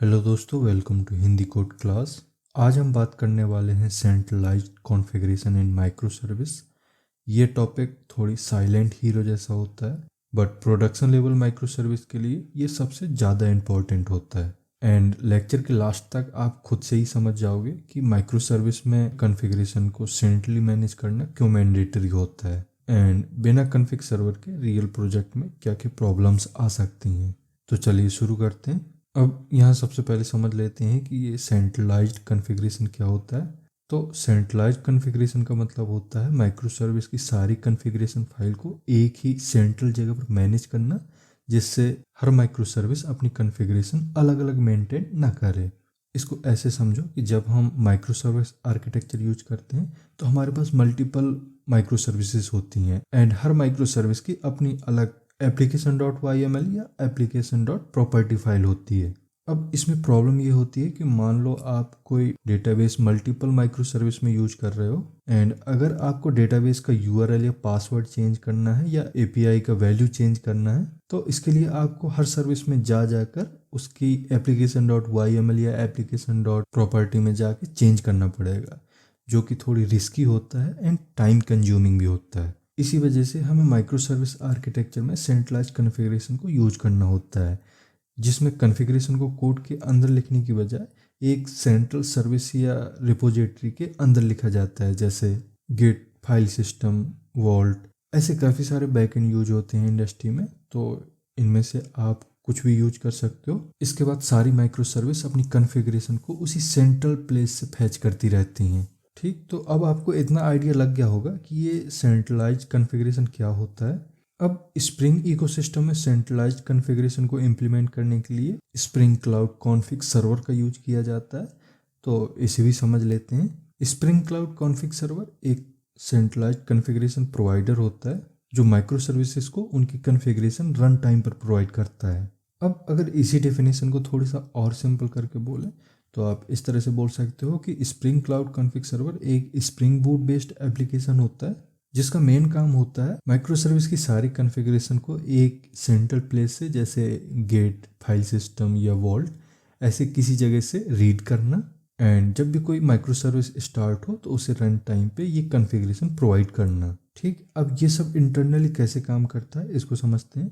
Hello दोस्तों, welcome to Hindi code class. आज हम बात करने वाले हैं centralised configuration in micro service. ये टॉपिक थोड़ी साइलेंट हीरो जैसा होता है, but production level micro service के लिए ये सबसे ज़्यादा इम्पोर्टेंट होता है। एंड लेक्चर के लास्ट तक आप खुद से ही समझ जाओगे कि माइक्रो सर्विस में कॉन्फ़िगरेशन को सेंट्रली मैनेज करना क्यों मैंडेटरी होता है एंड बिना कॉन्फ़िग सर्वर के रियल प्रोजेक्ट में क्या क्या प्रॉब्लम्स आ सकती हैं। तो चलिए शुरू करते हैं। अब यहाँ सबसे पहले समझ लेते हैं कि ये सेंट्रलाइज्ड कॉन्फ़िगरेशन क्या होता है। तो सेंट्रलाइज्ड कॉन्फ़िगरेशन का मतलब होता है माइक्रो सर्विस की सारी कॉन्फ़िगरेशन फाइल को एक ही सेंट्रल जगह पर मैनेज करना, जिससे हर माइक्रो सर्विस अपनी कॉन्फ़िगरेशन अलग अलग मेंटेन ना करे। इसको ऐसे समझो कि जब हम माइक्रो सर्विस आर्किटेक्चर यूज करते हैं तो हमारे पास मल्टीपल माइक्रो सर्विसेज होती हैं एंड हर माइक्रो सर्विस की अपनी अलग एप्लीकेशन डॉट YML या एप्लीकेशन डॉट प्रॉपर्टी फाइल होती है। अब इसमें प्रॉब्लम ये होती है कि मान लो आप कोई डेटाबेस मल्टीपल माइक्रो सर्विस में यूज कर रहे हो एंड अगर आपको डेटाबेस का URL या पासवर्ड चेंज करना है या API का वैल्यू चेंज करना है तो इसके लिए आपको हर सर्विस में जाकर उसकी एप्लीकेशन डॉट YML या एप्लीकेशन डॉट प्रॉपर्टी में जाके चेंज करना पड़ेगा, जो कि थोड़ी रिस्की होता है एंड टाइम कंज्यूमिंग भी होता है। इसी वजह से हमें माइक्रो सर्विस आर्किटेक्चर में सेंट्रलाइज कॉन्फ़िगरेशन को यूज करना होता है, जिसमें कॉन्फ़िगरेशन को कोड के अंदर लिखने की बजाय एक सेंट्रल सर्विस या रिपोजिटरी के अंदर लिखा जाता है, जैसे गिट, फाइल सिस्टम, वॉल्ट। ऐसे काफ़ी सारे बैकएंड यूज होते हैं इंडस्ट्री में, तो इनमें से आप कुछ भी यूज कर सकते हो। इसके बाद सारी माइक्रो सर्विस अपनी कॉन्फ़िगरेशन को उसी सेंट्रल प्लेस से फैच करती रहती हैं। ठीक, तो अब आपको इतना आइडिया लग गया होगा कि ये सेंट्रलाइज्ड कॉन्फ़िगरेशन क्या होता है। अब स्प्रिंग इकोसिस्टम में सेंट्रलाइज्ड कॉन्फ़िगरेशन को इम्प्लीमेंट करने के लिए स्प्रिंग क्लाउड कॉन्फ़िग सर्वर का यूज किया जाता है, तो इसे भी समझ लेते हैं। स्प्रिंग क्लाउड कॉन्फ़िग सर्वर एक सेंट्रलाइज्ड कॉन्फ़िगरेशन प्रोवाइडर होता है जो माइक्रो सर्विसेज को उनकी कॉन्फ़िगरेशन रन टाइम पर प्रोवाइड करता है। अब अगर इसी डेफिनेशन को थोड़ी सा और सिंपल करके बोलें तो आप इस तरह से बोल सकते हो कि स्प्रिंग क्लाउड कॉन्फ़िग सर्वर एक स्प्रिंग बूट बेस्ड एप्लीकेशन होता है जिसका मेन काम होता है माइक्रो सर्विस की सारी कॉन्फ़िगरेशन को एक सेंट्रल प्लेस से, जैसे गेट, फाइल सिस्टम या वॉल्ट, ऐसे किसी जगह से रीड करना एंड जब भी कोई माइक्रो सर्विस स्टार्ट हो तो उसे रन टाइम पे ये कॉन्फ़िगरेशन प्रोवाइड करना। ठीक, अब ये सब इंटरनली कैसे काम करता है इसको समझते हैं।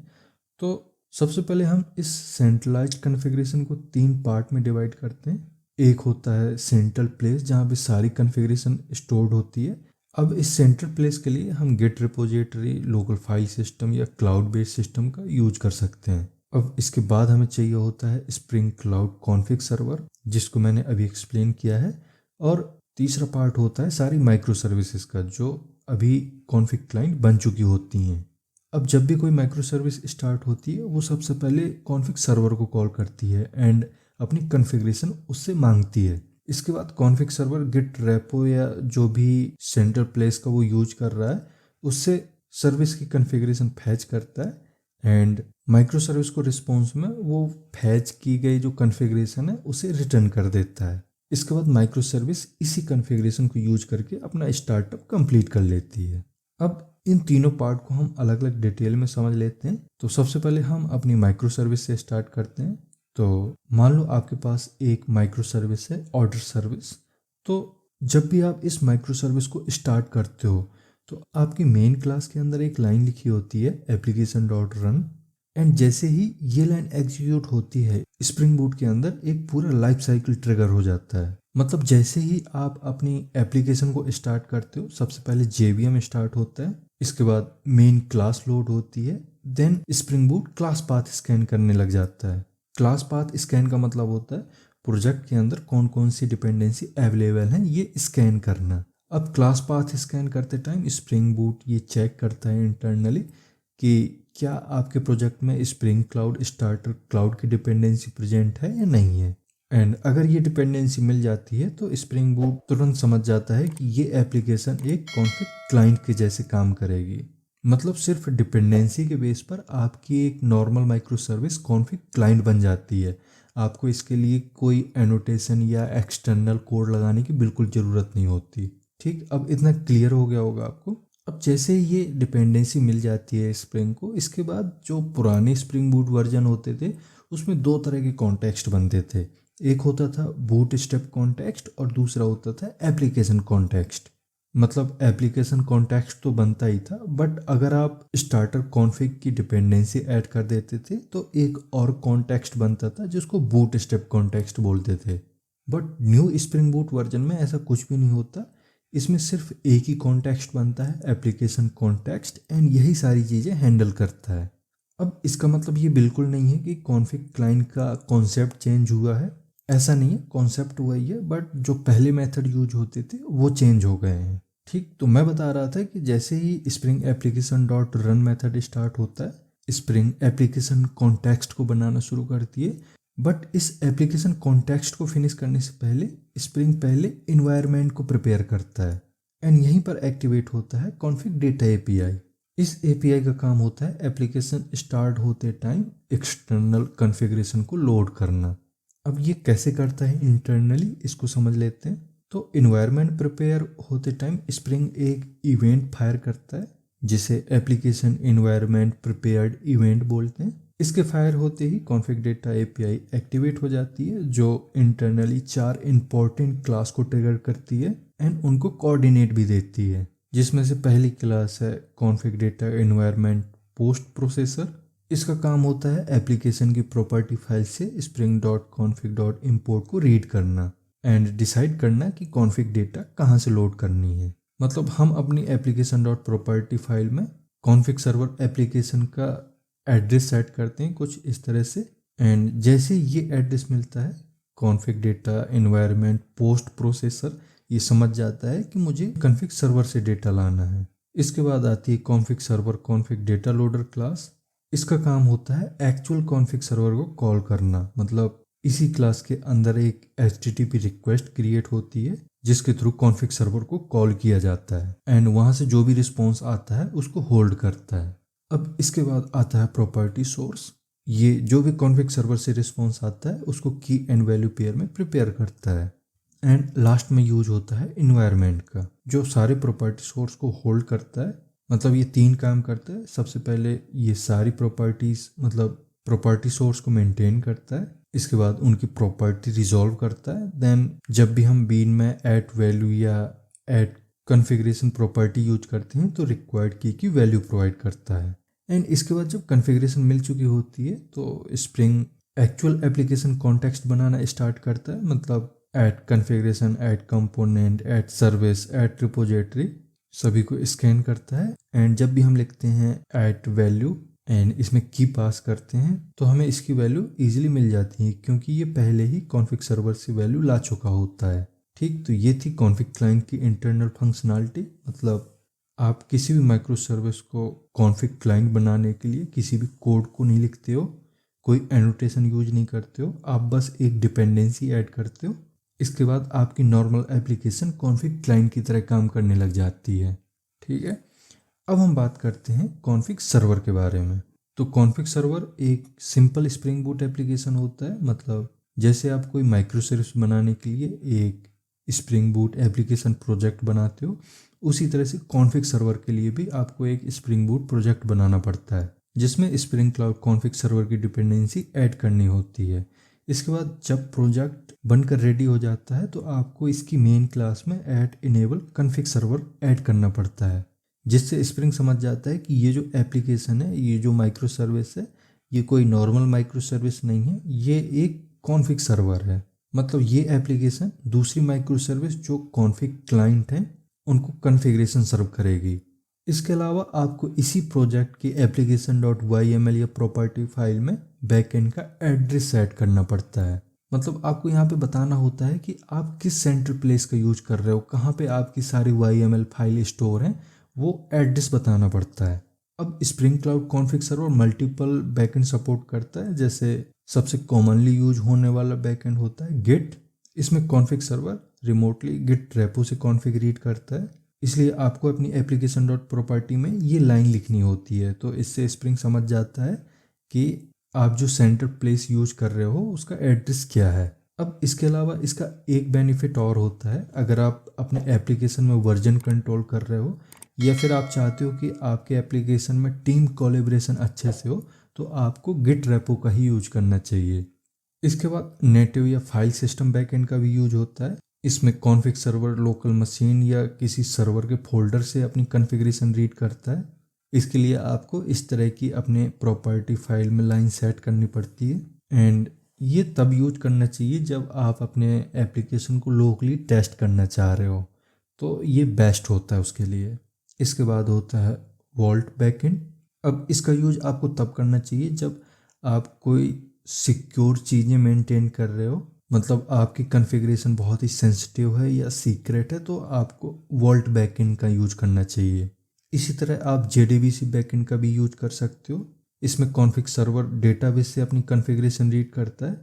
तो सबसे पहले हम इस सेंट्रलाइज्ड कॉन्फ़िगरेशन को 3 पार्ट में डिवाइड करते हैं। एक होता है सेंट्रल प्लेस जहाँ पे सारी कॉन्फ़िगरेशन स्टोर्ड होती है। अब इस सेंट्रल प्लेस के लिए हम git repository, local file system या क्लाउड बेस्ड सिस्टम का यूज कर सकते हैं। अब इसके बाद हमें चाहिए होता है स्प्रिंग क्लाउड कॉन्फ़िग सर्वर, जिसको मैंने अभी एक्सप्लेन किया है। और तीसरा पार्ट होता है सारी माइक्रो सर्विसेज का, जो अभी कॉन्फ़िग क्लाइंट बन चुकी होती हैं। अब जब भी कोई माइक्रो सर्विस स्टार्ट होती है वो सबसे पहले कॉन्फ़िग सर्वर को कॉल करती है एंड अपनी कॉन्फ़िगरेशन उससे मांगती है। इसके बाद कॉन्फ़िग सर्वर गिट रेपो या जो भी सेंट्रल प्लेस का वो यूज कर रहा है उससे सर्विस की कॉन्फ़िगरेशन फैच करता है एंड माइक्रो सर्विस को रिस्पॉन्स में वो फैच की गई जो कॉन्फ़िगरेशन है उसे रिटर्न कर देता है। इसके बाद माइक्रो सर्विस इसी कॉन्फ़िगरेशन को यूज करके अपना स्टार्टअप कंप्लीट कर लेती है। अब इन तीनों पार्ट को हम अलग अलग डिटेल में समझ लेते हैं। तो सबसे पहले हम अपनी माइक्रो सर्विस से स्टार्ट करते हैं। तो मान लो आपके पास एक माइक्रो सर्विस है, ऑर्डर सर्विस। तो जब भी आप इस माइक्रो सर्विस को स्टार्ट करते हो तो आपकी मेन क्लास के अंदर एक लाइन लिखी होती है एप्लीकेशन डॉट रन, एंड जैसे ही ये लाइन एग्जीक्यूट होती है स्प्रिंग बूट के अंदर एक पूरा लाइफ साइकिल ट्रिगर हो जाता है। मतलब जैसे ही आप अपनी एप्लीकेशन को स्टार्ट करते हो सबसे पहले JVM स्टार्ट होता है, इसके बाद मेन क्लास लोड होती है, then spring boot class path scan करने लग जाता है। क्लास पाथ स्कैन का मतलब होता है प्रोजेक्ट के अंदर कौन कौन सी डिपेंडेंसी अवेलेबल हैं ये स्कैन करना। अब क्लास पाथ स्कैन करते टाइम स्प्रिंग बूट ये चेक करता है इंटरनली कि क्या आपके प्रोजेक्ट में स्प्रिंग क्लाउड स्टार्टर क्लाउड की डिपेंडेंसी प्रेजेंट है या नहीं है। एंड अगर ये डिपेंडेंसी मिल जाती है तो स्प्रिंग बूट तुरंत समझ जाता है कि ये एप्लीकेशन एक कॉन्फ़िग क्लाइंट के जैसे काम करेगी। मतलब सिर्फ डिपेंडेंसी के बेस पर आपकी एक normal micro service config client बन जाती है। आपको इसके लिए कोई एनोटेशन या एक्सटर्नल कोड लगाने की बिल्कुल ज़रूरत नहीं होती। ठीक, अब इतना क्लियर हो गया होगा आपको। अब जैसे ये डिपेंडेंसी मिल जाती है स्प्रिंग को, इसके बाद जो पुराने स्प्रिंग बूट वर्जन होते थे उसमें दो तरह के कॉन्टेक्स्ट बनते थे। एक होता था बूट स्टेप कॉन्टेक्स्ट और दूसरा होता था एप्लीकेशन कॉन्टेक्स्ट। मतलब एप्लीकेशन कॉन्टेक्स्ट तो बनता ही था, बट अगर आप स्टार्टर कॉन्फ़िग की डिपेंडेंसी ऐड कर देते थे तो एक और कॉन्टेक्स्ट बनता था जिसको बूट स्टेप कॉन्टेक्स्ट बोलते थे। But new spring boot version में ऐसा कुछ भी नहीं होता। इसमें सिर्फ एक ही कॉन्टेक्स्ट बनता है, एप्लीकेशन कॉन्टेक्स्ट, एंड यही सारी चीज़ें हैंडल करता है। अब इसका मतलब ये बिल्कुल नहीं है कि कॉन्फ़िग क्लाइंट का कॉन्सेप्ट चेंज हुआ है, ऐसा नहीं है। कॉन्सेप्ट वही है, बट जो पहले मेथड यूज होते थे वो चेंज हो गए हैं। ठीक, तो मैं बता रहा था कि जैसे ही spring application dot run method start होता है, स्प्रिंग एप्लीकेशन कॉन्टेक्स्ट को बनाना शुरू करती है। बट इस एप्लीकेशन कॉन्टेक्स्ट को फिनिश करने से पहले स्प्रिंग पहले इन्वायरमेंट को प्रिपेयर करता है, एंड यहीं पर एक्टिवेट होता है कॉन्फ़िग डेटा एपीआई। इस एपीआई का काम होता है एप्लीकेशन स्टार्ट होते टाइम एक्सटर्नल कॉन्फ़िगरेशन को लोड करना। अब ये कैसे करता है इंटरनली, इसको समझ लेते हैं। तो इन्वायरमेंट प्रिपेयर होते टाइम स्प्रिंग एक इवेंट फायर करता है जिसे एप्लीकेशन इन्वायरमेंट प्रिपेयर्ड इवेंट बोलते हैं। इसके फायर होते ही कॉन्फ़िग डेटा एपीआई एक्टिवेट हो जाती है, जो इंटरनली 4 इंपॉर्टेंट क्लास को ट्रिगर करती है एंड उनको कोऑर्डिनेट भी देती है, जिसमें से पहली क्लास है config data environment post processor. इसका काम होता है एप्लीकेशन की प्रॉपर्टी फाइल से spring dot config dot import को रीड करना एंड डिसाइड करना कि कॉन्फ़िग डेटा कहाँ से लोड करनी है। मतलब हम अपनी एप्लीकेशन डॉट प्रॉपर्टी फाइल में कॉन्फ़िग सर्वर एप्लीकेशन का एड्रेस सेट करते हैं कुछ इस तरह से, एंड जैसे ये एड्रेस मिलता है config data environment post processor ये समझ जाता है कि मुझे कॉन्फ़िग सर्वर से डेटा लाना है। इसके बाद आती है config server config data loader class. इसका काम होता है एक्चुअल कॉन्फ़िग सर्वर को कॉल करना। मतलब इसी क्लास के अंदर एक HTTP रिक्वेस्ट क्रिएट होती है जिसके थ्रू कॉन्फ़िग सर्वर को कॉल किया जाता है, एंड वहाँ से जो भी रिस्पॉन्स आता है उसको होल्ड करता है। अब इसके बाद आता है प्रॉपर्टी सोर्स। ये जो भी कॉन्फ़िग सर्वर से रिस्पॉन्स आता है उसको की एंड वैल्यू पेयर में प्रिपेयर करता है। एंड लास्ट में यूज होता है इन्वायरमेंट का, जो सारे प्रॉपर्टी सोर्स को होल्ड करता है। मतलब ये 3 काम करता है। सबसे पहले ये सारी प्रॉपर्टीज़ मतलब प्रॉपर्टी सोर्स को मेंटेन करता है, इसके बाद उनकी प्रॉपर्टी रिजॉल्व करता है। देन जब भी हम बीन में ऐड वैल्यू या ऐड कॉन्फ़िगरेशन प्रॉपर्टी यूज करते हैं तो रिक्वायर्ड की वैल्यू प्रोवाइड करता है। एंड इसके बाद जब कॉन्फ़िगरेशन मिल चुकी होती है तो स्प्रिंग एक्चुअल एप्लीकेशन कॉन्टेक्स्ट बनाना स्टार्ट करता है। मतलब add configuration, add component, add service, add repository सभी को स्कैन करता है। एंड जब भी हम लिखते हैं ऐड वैल्यू एंड इसमें की पास करते हैं तो हमें इसकी वैल्यू इजीली मिल जाती है, क्योंकि ये पहले ही कॉन्फ़िग सर्वर से वैल्यू ला चुका होता है। ठीक, तो ये थी कॉन्फ़िग क्लाइंट की इंटरनल फंक्शनैलिटी। मतलब आप किसी भी माइक्रो सर्विस को कॉन्फ़िग क्लाइंट बनाने के लिए किसी भी कोड को नहीं लिखते हो, कोई एनोटेशन यूज नहीं करते हो, आप बस एक डिपेंडेंसी ऐड करते हो। इसके बाद आपकी नॉर्मल एप्लीकेशन कॉन्फ़िग क्लाइंट की तरह काम करने लग जाती है। ठीक है, अब हम बात करते हैं कॉन्फ़िग सर्वर के बारे में। तो कॉन्फ़िग सर्वर एक सिंपल स्प्रिंग बूट एप्लीकेशन होता है। मतलब जैसे आप कोई माइक्रो सर्विस बनाने के लिए एक स्प्रिंग बूट एप्लीकेशन प्रोजेक्ट बनाते हो, उसी तरह से कॉन्फ़िग सर्वर के लिए भी आपको एक स्प्रिंग बूट प्रोजेक्ट बनाना पड़ता है जिसमें स्प्रिंग क्लाउड कॉन्फ़िग सर्वर की डिपेंडेंसी ऐड करनी होती है। इसके बाद जब प्रोजेक्ट बनकर रेडी हो जाता है तो आपको इसकी मेन क्लास में add enable config server add करना पड़ता है, जिससे स्प्रिंग समझ जाता है कि ये जो एप्लीकेशन है, ये जो माइक्रो सर्विस है, ये कोई नॉर्मल माइक्रो सर्विस नहीं है, ये एक कॉन्फ़िग सर्वर है। मतलब ये एप्लीकेशन दूसरी माइक्रो सर्विस जो कॉन्फ़िग क्लाइंट हैं उनको कॉन्फ़िगरेशन सर्व करेगी। इसके अलावा आपको इसी प्रोजेक्ट की application.yml या प्रॉपर्टी फाइल में बैकएंड का एड्रेस सेट करना पड़ता है। मतलब आपको यहाँ पे बताना होता है कि आप किस सेंट्रल प्लेस का यूज कर रहे हो, कहाँ पे आपकी सारी YML फाइल स्टोर हैं, वो एड्रेस बताना पड़ता है। अब spring cloud config server multiple backend support करता है। जैसे सबसे कॉमनली यूज होने वाला बैकएंड होता है गिट। इसमें config server remotely git repo से कॉन्फ़िग रीड करता है, इसलिए आपको अपनी एप्लीकेशन डॉट प्रॉपर्टी में ये लाइन लिखनी होती है। तो इससे स्प्रिंग समझ जाता है कि आप जो सेंटर प्लेस यूज कर रहे हो उसका एड्रेस क्या है। अब इसके अलावा इसका एक बेनिफिट और होता है, अगर आप अपने एप्लीकेशन में वर्जन कंट्रोल कर रहे हो या फिर आप चाहते हो कि आपके एप्लीकेशन में टीम कोलैबोरेशन अच्छे से हो, तो आपको गिट रेपो का ही यूज करना चाहिए। इसके बाद नेटिव या फाइल सिस्टम बैकएंड का भी यूज होता है। इसमें कॉन्फ़िग सर्वर लोकल मशीन या किसी सर्वर के फोल्डर से अपनी कॉन्फ़िगरेशन रीड करता है। इसके लिए आपको इस तरह की अपने प्रॉपर्टी फाइल में लाइन सेट करनी पड़ती है, एंड ये तब यूज करना चाहिए जब आप अपने एप्लीकेशन को लोकली टेस्ट करना चाह रहे हो, तो ये बेस्ट होता है उसके लिए। इसके बाद होता है वॉल्ट बैकएंड। अब इसका यूज आपको तब करना चाहिए जब आप कोई सिक्योर चीज़ें मेंटेन कर रहे हो, मतलब आपकी कॉन्फ़िगरेशन बहुत ही सेंसिटिव है या सीक्रेट है, तो आपको वॉल्ट बैकएंड का यूज करना चाहिए। इसी तरह आप JDBC बैकएंड का भी यूज कर सकते हो। इसमें कॉन्फ़िग सर्वर डेटाबेस से अपनी कॉन्फ़िगरेशन रीड करता है।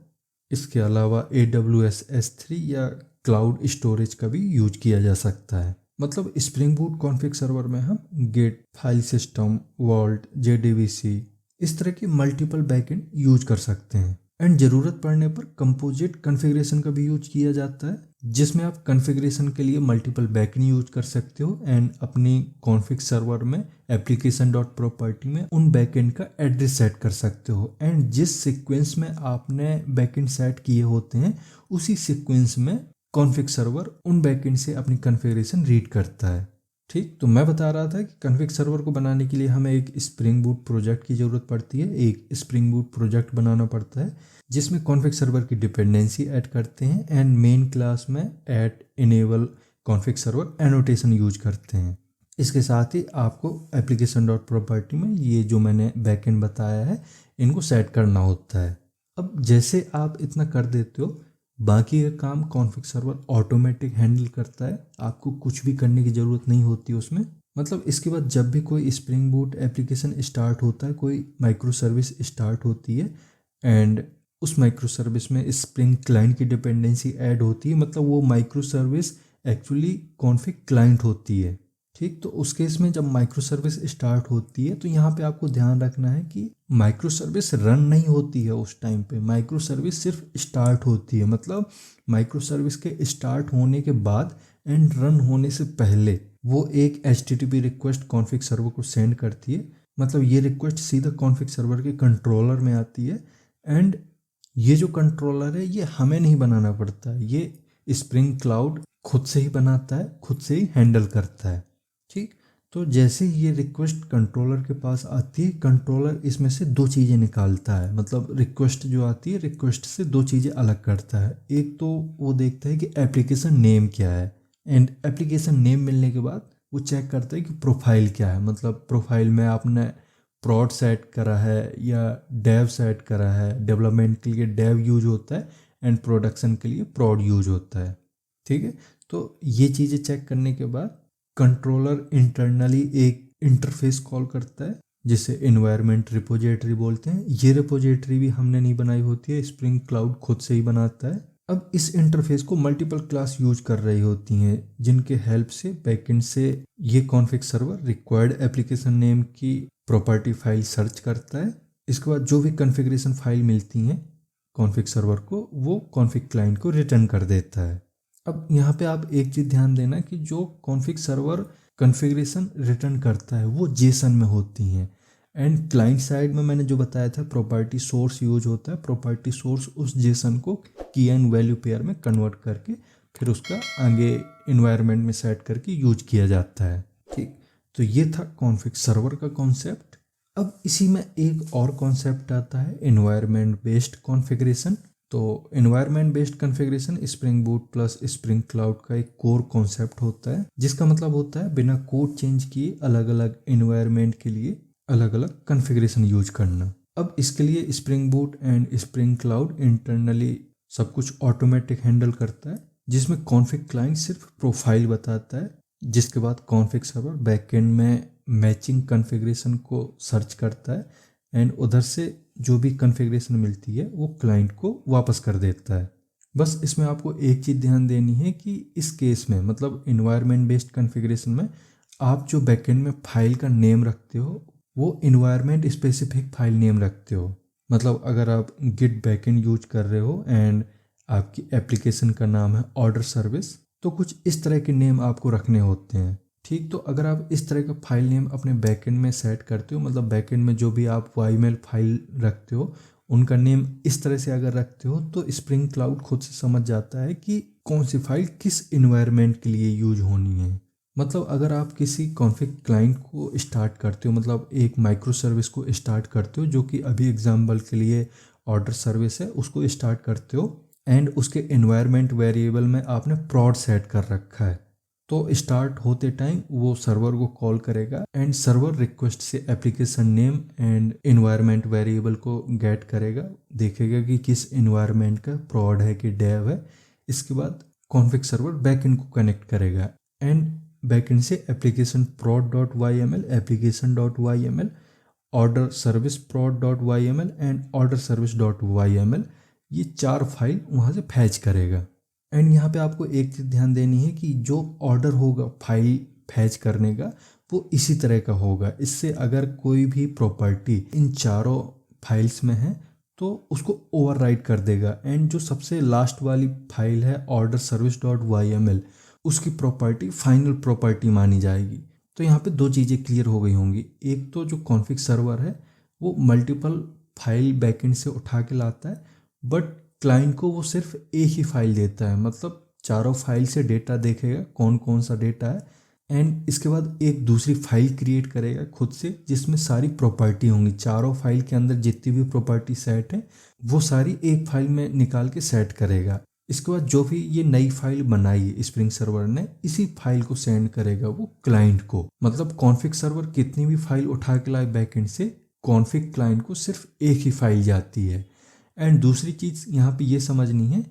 इसके अलावा AWS S3 या क्लाउड स्टोरेज का भी यूज किया जा सकता है। मतलब स्प्रिंग बूट कॉन्फ़िग सर्वर में हम git, file system, vault, JDBC इस तरह की मल्टीपल बैकएंड यूज कर सकते हैं। एंड ज़रूरत पड़ने पर कंपोजिट कॉन्फ़िगरेशन का भी यूज किया जाता है, जिसमें आप कॉन्फ़िगरेशन के लिए मल्टीपल बैकएंड यूज कर सकते हो एंड अपनी कॉन्फ़िग सर्वर में एप्लीकेशन डॉट प्रॉपर्टी में उन बैकएंड का एड्रेस सेट कर सकते हो, एंड जिस सीक्वेंस में आपने बैकएंड सेट किए होते हैं उसी सीक्वेंस में कॉन्फ़िग सर्वर उन बैकएंड से अपनी कॉन्फ़िगरेशन रीड करता है। ठीक, तो मैं बता रहा था कि कॉन्फ़िग सर्वर को बनाने के लिए हमें एक स्प्रिंग बूट प्रोजेक्ट की ज़रूरत पड़ती है। एक स्प्रिंग बूट प्रोजेक्ट बनाना पड़ता है जिसमें कॉन्फ़िग सर्वर की डिपेंडेंसी ऐड करते हैं एंड मेन क्लास में add enable config server annotation use करते हैं। इसके साथ ही आपको एप्लीकेशन डॉट प्रॉपर्टी में ये जो मैंने बैकएंड बताया है इनको सेट करना होता है। अब जैसे आप इतना कर देते हो, बाकी का काम कॉन्फ़िग सर्वर ऑटोमेटिक हैंडल करता है, आपको कुछ भी करने की ज़रूरत नहीं होती उसमें। मतलब इसके बाद जब भी कोई स्प्रिंग बूट एप्लीकेशन स्टार्ट होता है, कोई माइक्रो सर्विस स्टार्ट होती है एंड उस माइक्रो सर्विस में स्प्रिंग क्लाइंट की डिपेंडेंसी ऐड होती है, मतलब वो micro service actually config client होती है। ठीक, तो उस केस में जब माइक्रो सर्विस स्टार्ट होती है तो यहाँ पे आपको ध्यान रखना है कि माइक्रो सर्विस रन नहीं होती है उस टाइम पे, माइक्रो सर्विस सिर्फ स्टार्ट होती है। मतलब माइक्रो सर्विस के स्टार्ट होने के बाद एंड रन होने से पहले वो एक HTTP रिक्वेस्ट कॉन्फ़िग सर्वर को सेंड करती है। मतलब ये रिक्वेस्ट सीधा कॉन्फ़िग सर्वर के कंट्रोलर में आती है एंड ये जो कंट्रोलर है ये हमें नहीं बनाना पड़ता है, ये स्प्रिंग क्लाउड खुद से ही बनाता है, खुद से ही हैंडल करता है। ठीक, तो जैसे ही ये रिक्वेस्ट कंट्रोलर के पास आती है, कंट्रोलर इसमें से दो चीज़ें निकालता है। मतलब रिक्वेस्ट जो आती है, रिक्वेस्ट से दो चीज़ें अलग करता है। एक तो वो देखता है कि एप्लीकेशन नेम क्या है, एंड एप्लीकेशन नेम मिलने के बाद वो चेक करता है कि प्रोफाइल क्या है। मतलब प्रोफाइल में आपने प्रॉड सेट करा है या डेव सेट करा है। डेवलपमेंट के लिए डेव यूज होता है एंड प्रोडक्शन के लिए प्रॉड यूज होता है। ठीक है, तो ये चीज़ें चेक करने के बाद कंट्रोलर इंटरनली एक इंटरफेस कॉल करता है जिसे एनवायरनमेंट रिपोजिटरी बोलते हैं। ये रिपोजिटरी भी हमने नहीं बनाई होती है, स्प्रिंग क्लाउड खुद से ही बनाता है। अब इस इंटरफेस को मल्टीपल क्लास यूज कर रही होती हैं जिनके हेल्प से बैकएंड से ये config server required application name की प्रॉपर्टी फाइल सर्च करता है। इसके बाद जो भी कॉन्फ़िगरेशन फाइल मिलती हैं कॉन्फ़िग सर्वर को, वो कॉन्फ़िग क्लाइंट को रिटर्न कर देता है। अब यहाँ पे आप एक चीज़ ध्यान देना कि जो कॉन्फ़िग सर्वर कॉन्फ़िगरेशन रिटर्न करता है वो जेसन में होती हैं, एंड क्लाइंट साइड में मैंने जो बताया था प्रॉपर्टी सोर्स यूज होता है। प्रॉपर्टी सोर्स उस जेसन को की एंड वैल्यू पेयर में कन्वर्ट करके फिर उसका आगे इन्वायरमेंट में सेट करके यूज किया जाता है। ठीक, तो ये था कॉन्फ़िग सर्वर का कॉन्सेप्ट। अब इसी में एक और कॉन्सेप्ट आता है एनवायरनमेंट बेस्ड कॉन्फ़िगरेशन। तो environment based configuration spring boot plus spring cloud का एक कोर कॉन्सेप्ट होता है, जिसका मतलब होता है बिना कोड चेंज किए अलग अलग एनवायरनमेंट के लिए अलग अलग कॉन्फ़िगरेशन यूज करना। अब इसके लिए spring boot and spring cloud internally सब कुछ ऑटोमेटिक हैंडल करता है, जिसमें कॉन्फ़िग क्लाइंट सिर्फ प्रोफाइल बताता है, जिसके बाद कॉन्फ़िग सर्वर बैकएंड में मैचिंग कॉन्फ़िगरेशन को सर्च करता है एंड उधर से जो भी कॉन्फ़िगरेशन मिलती है वो क्लाइंट को वापस कर देता है। बस इसमें आपको एक चीज़ ध्यान देनी है कि इस केस में मतलब इन्वायरमेंट बेस्ड कॉन्फ़िगरेशन में आप जो बैकएंड में फाइल का नेम रखते हो वो इन्वायरमेंट स्पेसिफिक फाइल नेम रखते हो। मतलब अगर आप गिट बैकएंड यूज कर रहे हो एंड आपकी एप्लीकेशन का नाम है ऑर्डर सर्विस, तो कुछ इस तरह के नेम आपको रखने होते हैं। ठीक, तो अगर आप इस तरह का फाइल नेम अपने बैकएंड में सेट करते हो, मतलब बैकएंड में जो भी आप YML फाइल रखते हो उनका नेम इस तरह से अगर रखते हो, तो स्प्रिंग क्लाउड खुद से समझ जाता है कि कौन सी फाइल किस इन्वायरमेंट के लिए यूज होनी है। मतलब अगर आप किसी कॉन्फ़िग क्लाइंट को स्टार्ट करते हो, मतलब एक माइक्रो सर्विस को स्टार्ट करते हो, जो कि अभी एग्जाम्पल के लिए ऑर्डर सर्विस है, उसको स्टार्ट करते हो एंड उसके इन्वायरमेंट वेरिएबल में आपने prod सेट कर रखा है, तो स्टार्ट होते टाइम वो सर्वर को कॉल करेगा एंड सर्वर रिक्वेस्ट से application name and environment variable को गेट करेगा, देखेगा कि किस इन्वायरमेंट का prod है कि dev है। इसके बाद कॉन्फ़िग सर्वर बैकएंड को कनेक्ट करेगा एंड बैकएंड से application prod.yml, application.yml, order service prod.yml and order सर्विस.yml, ये 4 फाइल वहाँ से फैच करेगा। एंड यहाँ पे आपको एक चीज़ ध्यान देनी है कि जो ऑर्डर होगा फाइल फैच करने का वो इसी तरह का होगा। इससे अगर कोई भी प्रॉपर्टी इन चारों फाइल्स में है तो उसको ओवरराइट कर देगा एंड जो सबसे लास्ट वाली फाइल है ऑर्डर सर्विस.yml, उसकी प्रॉपर्टी फाइनल प्रॉपर्टी मानी जाएगी। तो यहाँ पे 2 चीज़ें क्लियर हो गई होंगी। एक तो जो कॉन्फ़िग सर्वर है वो मल्टीपल फाइल बैकएंड से उठा के लाता है, बट क्लाइंट को वो सिर्फ एक ही फाइल देता है, मतलब चारों फाइल से डेटा देखेगा कौन कौन सा डेटा है एंड इसके बाद एक दूसरी फाइल क्रिएट करेगा खुद से जिसमें सारी प्रॉपर्टी होंगी। चारों फाइल के अंदर जितनी भी प्रॉपर्टी सेट है वो सारी एक फाइल में निकाल के सेट करेगा। इसके बाद जो भी ये नई फाइल बनाई है स्प्रिंग सर्वर ने, इसी फाइल को सेंड करेगा वो क्लाइंट को। मतलब कॉन्फ़िग सर्वर कितनी भी फाइल उठा के लाए बैकएंड से, कॉन्फ़िग क्लाइंट को सिर्फ एक ही फाइल जाती है। एंड दूसरी चीज़ यहाँ पे ये समझनी है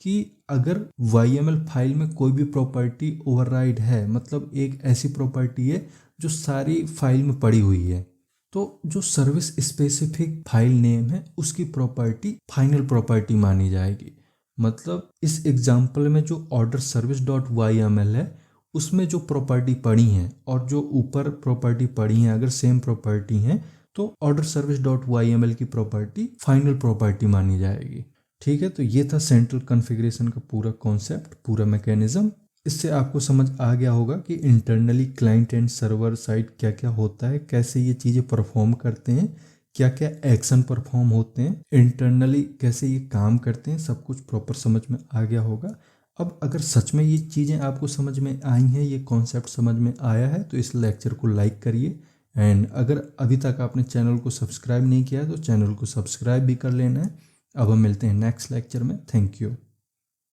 कि अगर YML फाइल में कोई भी प्रॉपर्टी ओवरराइड है, मतलब एक ऐसी प्रॉपर्टी है जो सारी फाइल में पड़ी हुई है, तो जो सर्विस स्पेसिफिक फाइल नेम है उसकी प्रॉपर्टी फाइनल प्रॉपर्टी मानी जाएगी। मतलब इस एग्जांपल में जो ऑर्डर सर्विस.yml है उसमें जो प्रॉपर्टी पड़ी हैं और जो ऊपर प्रॉपर्टी पड़ी हैं अगर सेम प्रॉपर्टी हैं तो ऑर्डर सर्विस.yml की प्रॉपर्टी फाइनल प्रॉपर्टी मानी जाएगी। ठीक है, तो ये था सेंट्रल कॉन्फ़िगरेशन का पूरा कॉन्सेप्ट, पूरा मैकेनिज्म। इससे आपको समझ आ गया होगा कि internally client and server side क्या क्या होता है, कैसे ये चीज़ें परफॉर्म करते हैं, क्या क्या एक्शन परफॉर्म होते हैं, इंटरनली कैसे ये काम करते हैं, सब कुछ प्रॉपर समझ में आ गया होगा। अब अगर सच में ये चीज़ें आपको समझ में आई हैं, ये कॉन्सेप्ट समझ में आया है, तो इस लेक्चर को लाइक करिए एंड अगर अभी तक आपने चैनल को सब्सक्राइब नहीं किया है तो चैनल को सब्सक्राइब भी कर लेना है। अब हम मिलते हैं नेक्स्ट लेक्चर में। Thank you.